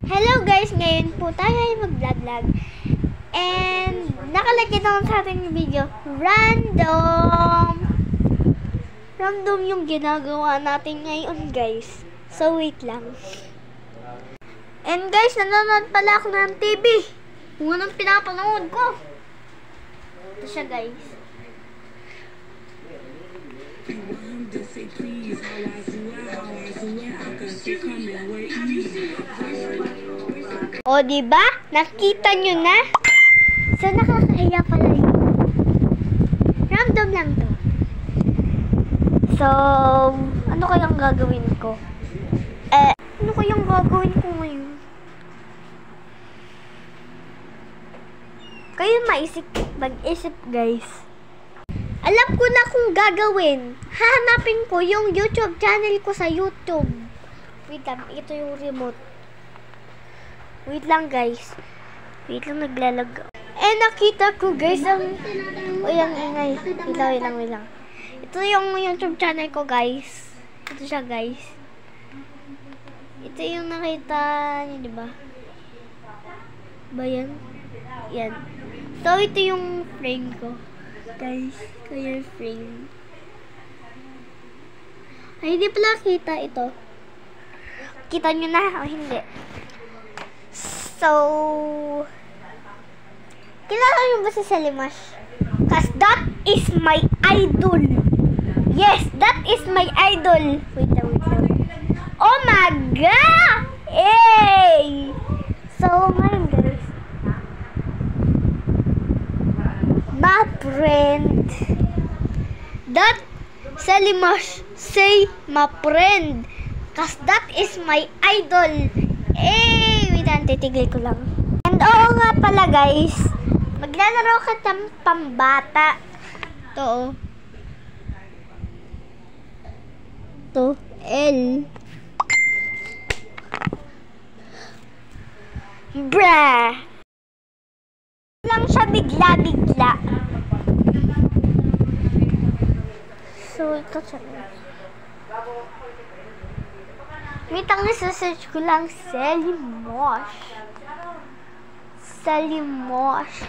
Hello guys, ngayon po tayo ay mag-vlog. And nakalagay naman sa ating video, random yung ginagawa natin ngayon guys. So wait lang. And guys, nanonood pala ako ng TV. Kung anong pinapanood ko. Ito siya guys. O, diba? Nakita nyo na? So, nakakahiya pala yun. Random lang to. So, ano kayang gagawin ko? Ano kayang gagawin ko ngayon? Kayo mag-isip guys. Alam ko na kung gagawin. Hahanapin ko yung YouTube channel ko sa YouTube. Wait lang, ito yung remote. Wait lang guys. Wait lang, naglalag. Nakita ko guys ang... Uy, ang ingay. Wait lang. Ito yung YouTube channel ko guys. Ito siya guys. Ito yung nakita niyo, diba? Ba yan? Yan. So, ito yung frame ko. Guys, ito yung frame. Ay, hindi pala kita ito. Kita nyo na o hindi? So, kilala nyo ba si Selimash? Cause that is my idol. Yes, that is my idol. Wait lang. Oh my God! Hey! So, ngayon guys. My friend. That Selimash say my friend. Cause that is my idol. Wait lang, titigil ko lang. And oo nga pala guys, maglalaro ka ng pambata. Ito. Ito. L. Bruh. Lang siya bigla-bigla. So, ito siya. Wait lang, nasa-search ko lang Selimash. Selimash.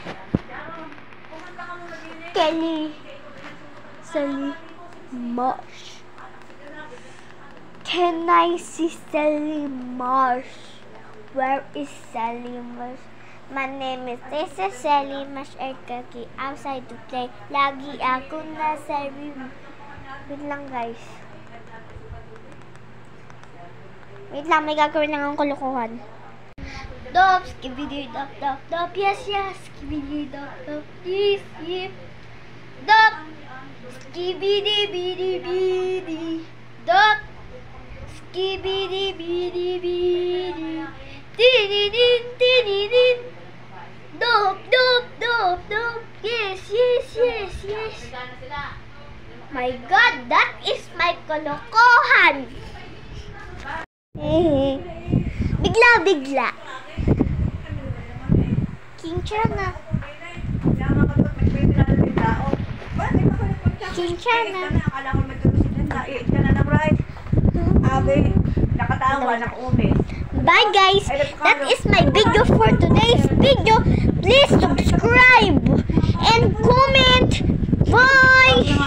Can I see Selimash? Where is Selimash? My name is Selimash Erkaki. Outside to play. Lagi ako nasa room. Wait lang guys. Wait lang, may gagawin lang ang kulukuhan. Dop, skibidi, dop, yes, skibidi, dop, yes, yep. Dop, skibidi, bidi, dop, skibidi, bidi, tididin, dop, yes. My God, that is my kulukuhan. Bigla. King Chana. Bye guys. That is my video for today's video. Please subscribe and comment. Bye.